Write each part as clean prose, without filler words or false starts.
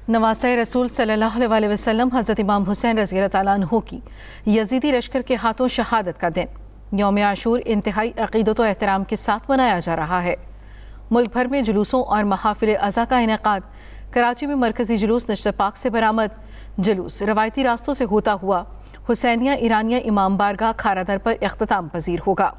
नवासे रसूल सल्लल्लाहु अलैहि वसल्लम हज़रत इमाम हुसैन रज़ी अल्लाह तआला अन्हु की यजीदी लश्कर के हाथों शहादत का दिन यौम आशूर इंतहाई अक़ीदत व एहतराम के साथ मनाया जा रहा है। मुल्क भर में जुलूसों और महाफिल अज़ा का इनेकाद। कराची में मरकज़ी जुलूस नश्त पाक से बरामद। जुलूस रवायती रास्तों से होता हुआ हुसैनिया ईरानिया इमाम बारगाह खारादर पर इख्तिताम पजीर होगा।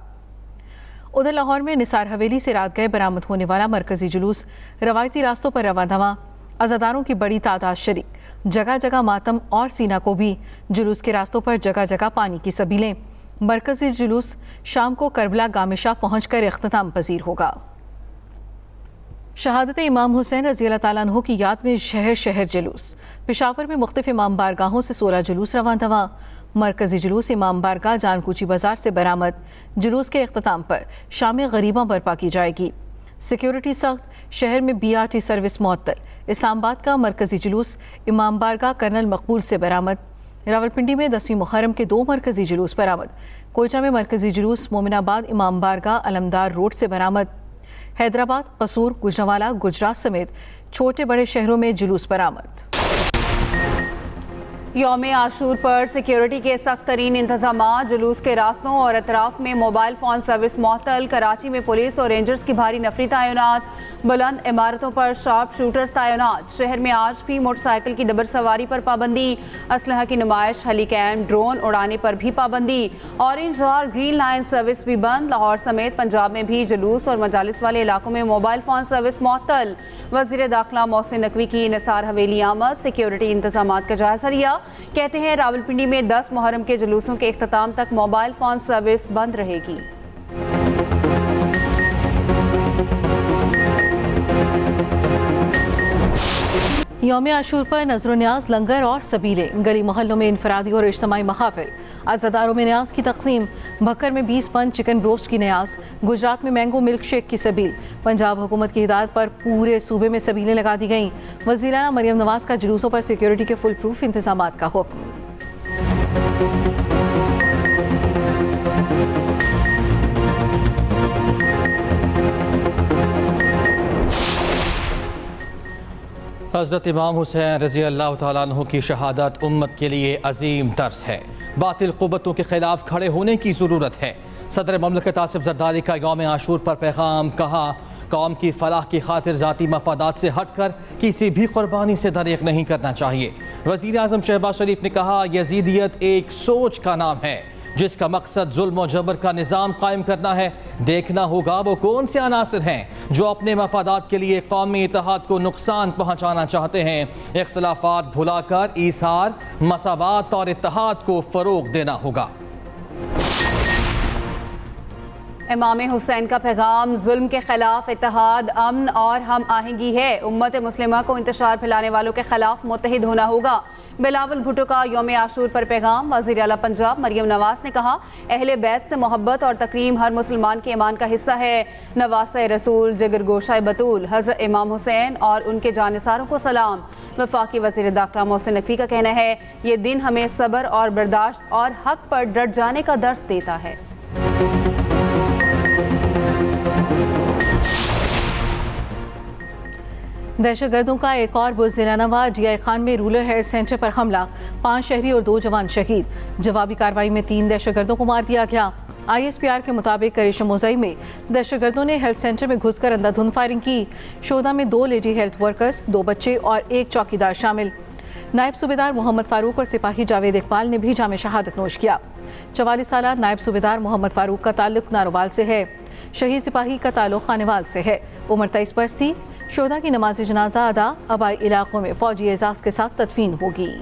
उधर लाहौर में निसार हवेली से रात गए बरामद होने वाला मरकज़ी जुलूस रवायती रास्तों पर रवा दवा। अज़ादारों की बड़ी तादाद शरीक। जगह जगह मातम और सीना को भी। जुलूस के रास्तों पर जगह जगह पानी की सबीलें। मरकज़ी जुलूस शाम को करबला गामिशा पहुँच कर इख्तिताम पजीर होगा। शहादत इमाम हुसैन रज़ी अल्लाह तआला अन्हु की याद में शहर शहर जुलूस। पेशावर में मुख्तलिफ इमाम बारगाहों से 16 जुलूस रवां दवा। मरकज़ी जुलूस इमाम बारगाह जानकूची बाजार से बरामद। जुलूस के इख्तिताम पर शाम गरीबा बर्पा की जाएगी। सिक्योरिटी सख्त। शहर में BRT सर्विस मुअत्तल। इस्लामाबाद का मरकज़ी जुलूस इमाम बारगाह कर्नल मकबूल से बरामद। रावलपिंडी में 10वीं मुहर्रम के 2 मरकज़ी जुलूस बरामद। कोयटा में मरकज़ी जुलूस मोमिनाबाद इमाम बारगाह अलमदार रोड से बरामद। हैदराबाद, कसूर, गुजरावाला, गुजरात समेत छोटे बड़े शहरों में जुलूस बरामद। यौम आशूर पर सिक्योरिटी के सख्त तरीन इंतजामात। जुलूस के रास्तों और अतराफ में मोबाइल फ़ोन सर्विस मुअत्तल। कराची में पुलिस और रेंजर्स की भारी नफरी तैनात। बुलंद इमारतों पर शार्प शूटर्स तैनात। शहर में आज भी मोटरसाइकिल की डबर सवारी पर पाबंदी। असलहा की नुमाइश, हेलीकैम, ड्रोन उड़ाने पर भी पाबंदी। ऑरेंज और ग्रीन लाइन सर्विस भी बंद। लाहौर समेत पंजाब में भी जुलूस और मजालिस वाले इलाकों में मोबाइल फ़ोन सर्विस मुअत्तल। वज़ीर दाखिला मोहसिन नकवी की निसार हवेली आमद। सिक्योरिटी इंतजामात का जायजा लिया। कहते हैं रावलपिंडी में 10 मुहर्रम के जुलूसों के इख्तिताम तक मोबाइल फ़ोन सर्विस बंद रहेगी। यौम आशूर पर नजर न्याज, लंगर और सबीले। गली मोहल्लों में इनफरादी और इज्तिमाई महाफिल। अज़ादारों में न्याज की तकसीम। भक्कर में 20 पन चिकन ब्रोस्ट की न्याज। गुजरात में मैंगो मिल्क शेक की सबील। पंजाब हुकूमत की हिदायत पर पूरे सूबे में सबीलें लगा दी गईं। वज़ीर-ए-आला मरियम नवाज का जुलूसों पर सिक्योरिटी के फुल प्रूफ इंतजामात का हुक्म। हज़रत इमाम हुसैन रज़ी अल्लाह तआला अन्हु की शहादत उम्मत के लिए अजीम दर्स है। बातिल क़ुव्वतों के खिलाफ खड़े होने की ज़रूरत है। सदर ममलकत आसिफ ज़रदारी का यौम आशूर पर पैगाम। कहा, कौम की फलाह की खातिर ज़ाती मफादात से हट कर किसी भी कुर्बानी से दरेक नहीं करना चाहिए। वज़ीर आज़म शहबाज शरीफ ने कहा, यजीदियत एक सोच का नाम है जिसका मकसद जुल्म और जबर का निज़ाम कायम करना है। देखना होगा वो कौन से अनासर हैं जो अपने मफादात के लिए कौमी इत्तेहाद को नुकसान पहुँचाना चाहते हैं। इख्तिलाफात भुलाकर ईसार, मसावात और इत्तेहाद को फ़रोग देना होगा। इमाम हुसैन का पैगाम, जुल्म के खिलाफ इत्तेहाद, अमन और हम आहंगी है। उम्मत मुस्लिमा को इंतशार फैलाने वालों के खिलाफ मुत्तहिद होना होगा। बिलावल भुट्टो का यौम आशूर पर पैगाम। वज़ीर आला पंजाब मरियम नवाज ने कहा, अहले बैत से मोहब्बत और तकरीम हर मुसलमान के ईमान का हिस्सा है। नवासे रसूल, जिगर गोशाए बतूल, हज़रत इमाम हुसैन और उनके जानिसारों को सलाम। वफाकी वज़ीर दाखिला मोहसिन नकवी का कहना है, ये दिन हमें सब्र और बर्दाश्त और हक पर डट जाने का दर्स देता है। दहशतगर्दों का एक और बुज़दिलाना वार। जिया खान में रूरल हेल्थ सेंटर पर हमला। 5 शहरी और 2 जवान शहीद। जवाबी कार्रवाई में 3 दहशतगर्दों को मार दिया गया। ISPR के मुताबिक करेशम मोज़ई में दहशतगर्दों ने हेल्थ सेंटर में घुसकर अंधाधुंध फायरिंग की। शोधा में 2 लेडी हेल्थ वर्कर्स, 2 बच्चे और 1 चौकीदार शामिल। नायब सूबेदार मोहम्मद फारूक और सिपाही जावेद इकबाल ने भी जामे शहादत नोश किया। 44 साल नायब सूबेदार मोहम्मद फारूक का ताल्लुक नारोवाल से है। शहीद सिपाही का ताल्लुक खानेवाल से है। उम्र 23 वर्ष थी। शोधा की नमाज जनाजा अदा आबाई इलाकों में फौजी एजाज के साथ तदफीन होगी।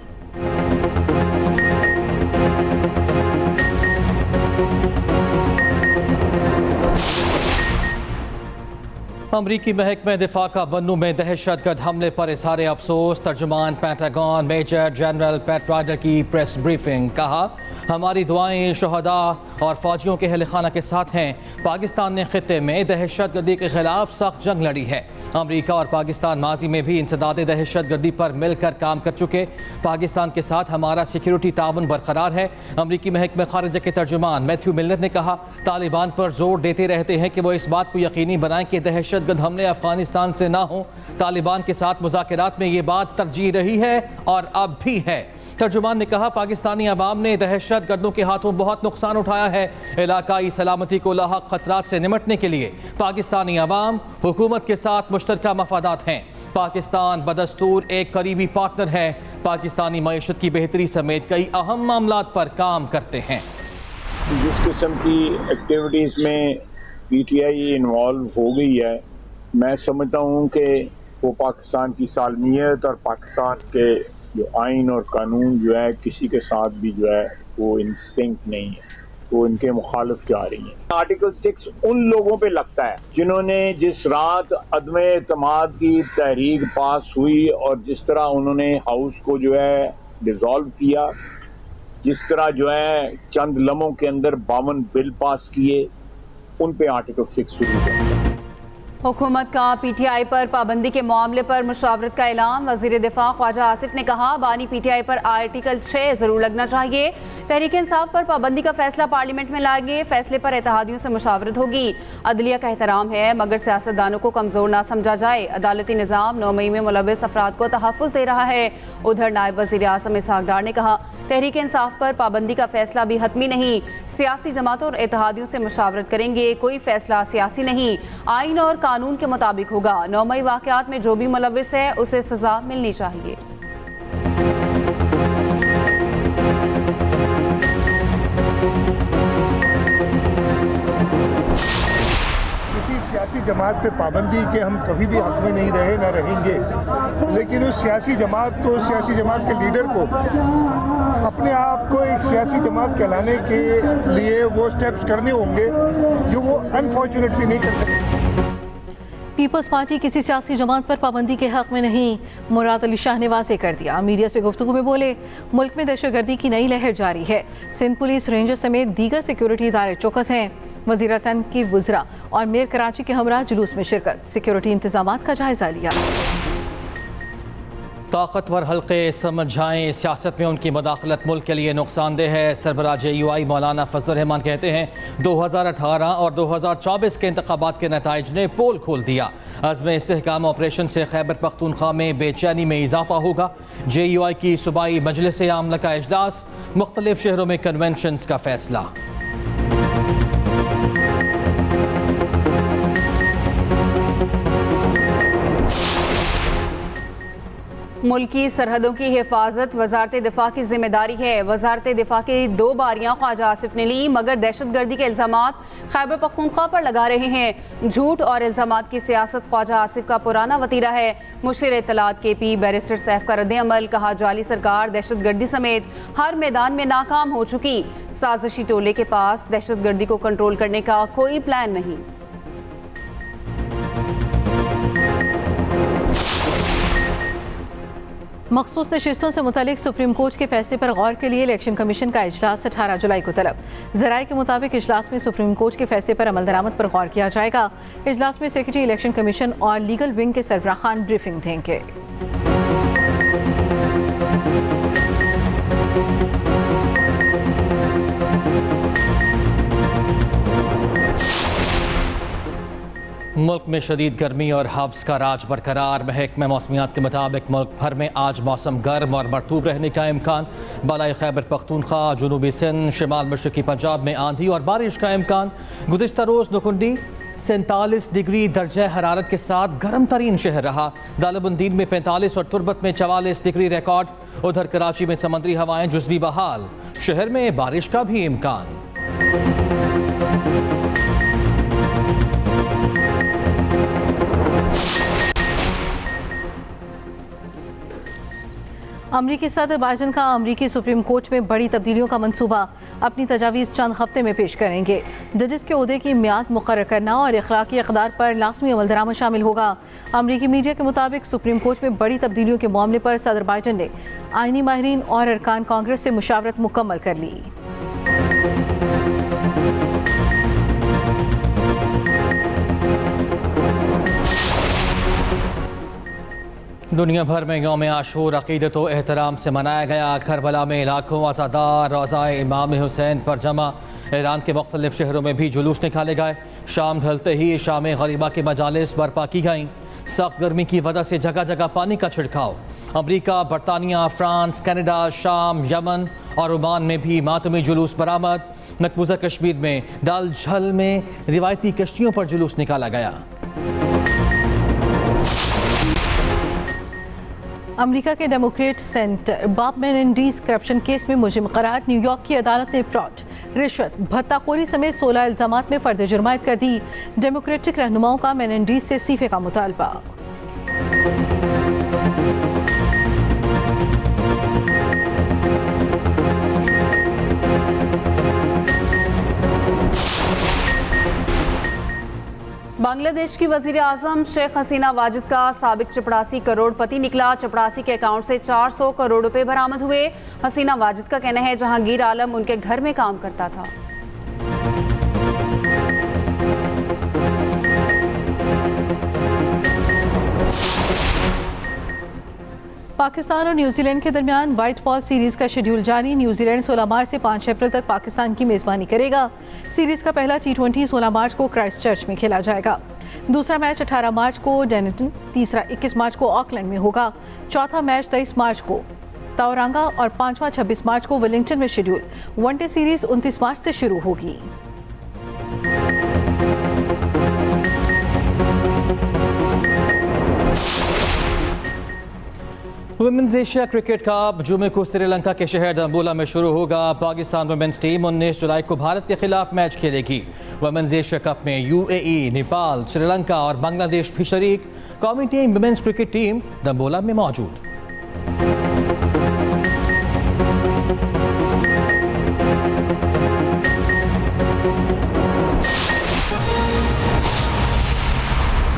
अमरीकी महकमे दिफा का बन्नू में दहशतगर्द हमले पर इज़हार अफसोस। तर्जुमान Pentagon major general Pat Ryder की प्रेस ब्रीफिंग। कहा, हमारी दुआएं शहदा और फौजियों के अहल खाना के साथ हैं। पाकिस्तान ने खित्ते में दहशतगर्दी के खिलाफ सख्त जंग लड़ी है। अमरीका और पाकिस्तान माजी में भी इंसदाद दहशतगर्दी पर मिलकर काम कर चुके। पाकिस्तान के साथ हमारा सिक्योरिटी ताउन बरकरार है। अमरीकी महकमे खारिजा के तर्जुमान मैथ्यू मिलर ने कहा, तालिबान पर जोर देते रहते हैं कि वो इस बात को यकीनी बनाएं कि दहशत दहशतगर्द हमले अफगानिस्तान से ना हो। तालिबान के साथ मुज़ाकरात में ये बात तरजीह रही है और अब भी है। तर्जुमान ने कहा, पाकिस्तानी अवाम ने दहशत गर्दों के हाथों बहुत नुकसान उठाया है। इलाकाई सलामती को लाहक खतरात से निमटने के लिए पाकिस्तानी अवाम हुकूमत के साथ मुश्तरका मफादात हैं। पाकिस्तान बदस्तूर एक करीबी पार्टनर है। पाकिस्तानी मईशत की बेहतरी समेत कई अहम मामलात पर काम करते हैं। जिस किस्म की एक्टिविटीज़ में पीटीआई इन्वॉल्व हो गई है, मैं समझता हूँ कि वो पाकिस्तान की सालमियत और पाकिस्तान के जो आइन और कानून जो है किसी के साथ भी जो है वो इन सिंक नहीं है, वो इनके मुखालिफ जा रही है। आर्टिकल 6 उन लोगों पे लगता है जिन्होंने जिस रात अदम एतमाद की तहरीक पास हुई और जिस तरह उन्होंने हाउस को जो है डिसॉल्व किया, जिस तरह जो है चंद लम्हों के अंदर 52 बिल पास किए, उन पे आर्टिकल 6 शुरू करता है। हुकूमत का पीटीआई पर पाबंदी के मामले पर मुशावरत का ऐलान। वजीर दिफा ख्वाजा आसिफ ने कहा, बानी पीटीआई पर आर्टिकल 6 जरूर लगना चाहिए। तहरीक इंसाफ पर पाबंदी का फैसला पार्लियामेंट में लाएंगे। फैसले पर इत्तेहादियों से मुशावरत होगी। अदलिया का एहतराम है मगर सियासतदानों को कमजोर ना समझा जाए। अदालती निज़ाम 9 मई में मुलविस अफराद को तहफ़्फ़ुज़ दे रहा है। उधर नायब वज़ीर आज़म इसहाक डार ने कहा, तहरीक इंसाफ पर पाबंदी का फैसला भी हतमी नहीं। सियासी जमातों और इत्तेहादियों से मुशावरत करेंगे। कोई फैसला सियासी नहीं, आइन और कानून के मुताबिक होगा। 9 मई वाक़यात में जो भी मुलविस है उसे सजा मिलनी चाहिए। सियासी जमात पे पाबंदी के हम कभी भी हक में नहीं रहे, ना रहेंगे, लेकिन उस सियासी जमात के लीडर को अपने आप को एक सियासी जमात कहलाने के लिए वो स्टेप्स करने होंगे जो वो अनफॉर्चुनेटली नहीं कर सकते। पीपल्स पार्टी किसी सियासी जमात पर पाबंदी के हक में नहीं, मुराद अली शाह ने वाज़ेह कर दिया। मीडिया से गुफ्तगू में बोले, मुल्क में दहशतगर्दी की नई लहर जारी है। सिंध पुलिस, रेंजर समेत दीगर सिक्योरिटी इदारे चौकस हैं। वज़ीर सिंध की वज़रा और मेयर कराची के हमरा जुलूस में शिरकत, सिक्योरिटी इंतजामात का जायजा लिया। ताकतवर हल्के समझाएं, सियासत में उनकी मदाखलत मुल्क के लिए नुकसानदेह है। सरबराह JUI मौलाना फजलुर रहमान कहते हैं, 2018 और 2024 के इंतखाबात के नताइज ने पोल खोल दिया। अज़्म इस्तेहकाम ऑपरेशन से खैबर पख्तूनख्वा में बेचैनी में इजाफा होगा। JUI की सूबाई मजलिस आमला का इजलास, मुख्तलिफ शहरों में कन्वेंशंस का फैसला। मुल्की सरहदों की हिफाजत वजारत दिफा की जिम्मेदारी है। वजारत दिफा की 2 बारियां ख्वाजा आसिफ ने ली, मगर दहशतगर्दी के इल्ज़ामात खैबर पख्तूनख्वा पर लगा रहे हैं। झूठ और इल्ज़ामात की सियासत ख्वाजा आसिफ का पुराना वतीरा है। मुशीर इत्तलात KP बैरिस्टर सैफ का रद्द-ए-अमल, कहा, जाली सरकार दहशतगर्दी समेत हर मैदान में नाकाम हो चुकी। साजिशी टोले के पास दहशतगर्दी को कंट्रोल करने का कोई प्लान नहीं। मखसूस नशिस्तों से मुतालिक सुप्रीम कोर्ट के फैसले पर गौर के लिए इलेक्शन कमीशन का इजलास 18 जुलाई को तलब। ज़राए के मुताबिक इजलास में सुप्रीम कोर्ट के फैसले पर अमल दरामद पर गौर किया जाएगा। इजलास में सेक्रेटरी इलेक्शन कमीशन और लीगल विंग के सरबराह खान ब्रीफिंग देंगे। मुल्क में शदीद गर्मी और हब्स का राज बरकरार। महकमा मौसमियात के मुताबिक मुल्क भर में आज मौसम गर्म और मरतूब रहने का इम्कान। बलाई खैबर पख्तूनख्वा, जनूबी सिंध, शिमाल मशरकी पंजाब में आंधी और बारिश का इम्कान। गुज़िश्ता रोज़ नुकुंडी 47 डिग्री दर्जा हरारत के साथ गर्म तरीन शहर रहा। दालबंदीन में 45 और तुरबत में 44 डिग्री रिकॉर्ड। उधर कराची में समंदरी हवाएं जुज़वी बहाल, शहर में बारिश का भी इम्कान। अमरीकी सदर बाइडन का अमरीकी सुप्रीम कोर्ट में बड़ी तब्दीलियों का मंसूबा, अपनी तजावीज़ चंद हफ्ते में पेश करेंगे। जजेस के ओहदे की मियाद मुकर्रर करना और इखलाकी इक़दार पर लाज़मी अमल दरामद शामिल होगा। अमरीकी मीडिया के मुताबिक सुप्रीम कोर्ट में बड़ी तब्दीलियों के मामले पर सदर बाइडन ने आइनी माहिरीन और अरकान कांग्रेस से मुशावरत मुकम्मल कर ली। दुनिया भर में यौम आशूर अक़ीदत व एहतराम से मनाया गया। करबला में लाखों अज़ादार रोज़ाए इमाम हुसैन पर जमा। ईरान के मुख्तलिफ शहरों में भी जुलूस निकाले गए। शाम ढलते ही शाम गरीबा के मजालिस बर्पा की गईं। सख्त गर्मी की वजह से जगह जगह पानी का छिड़काव। अमरीका, बरतानिया, फ्रांस, कनाडा, शाम, यमन और ओमान में भी मातमी जुलूस बरामद। मकबूजा कश्मीर में डल झल में रिवायती कश्तियों पर जुलूस निकाला गया। अमेरिका के Democrat senator Bob Menendez corruption case में मुलजिम करार। न्यूयॉर्क की अदालत ने फ्रॉड, रिश्वत, भत्ताखोरी समेत 16 इल्जामात में फर्द जुर्मायत कर दी। डेमोक्रेटिक रहनुमाओं का मेनेंडीज से इस्तीफे का मुतालबा। बांग्लादेश की वजीर आजम शेख हसीना वाजिद का साबिक चपड़ासी करोड़पति निकला। चपड़ासी के अकाउंट से 400 करोड़ रुपए बरामद हुए। हसीना वाजिद का कहना है जहांगीर आलम उनके घर में काम करता था। पाकिस्तान और न्यूजीलैंड के दरमियान व्हाइट बॉल सीरीज का शेड्यूल जारी। न्यूजीलैंड 16 मार्च से 5 अप्रैल तक पाकिस्तान की मेजबानी करेगा। सीरीज का पहला T20 16 मार्च को क्राइस्टचर्च में खेला जाएगा। दूसरा मैच 18 मार्च को डेनिटन, तीसरा 21 मार्च को ऑकलैंड में होगा। चौथा मैच 23 मार्च को ताओरंगा और पांचवा 26 मार्च को वेलिंगटन में शेड्यूल। वनडे सीरीज 29 मार्च से शुरू होगी। वुमेन्स एशिया क्रिकेट कप जुमे को श्रीलंका के शहर दंबोला में शुरू होगा। पाकिस्तान वुमेन्स टीम 19 जुलाई को भारत के खिलाफ मैच खेलेगी। वुमेन्स एशिया कप में UAE, नेपाल, श्रीलंका और बांग्लादेश भी शरीक। कौमी टीम वुमेन्स क्रिकेट टीम दंबोला में मौजूद।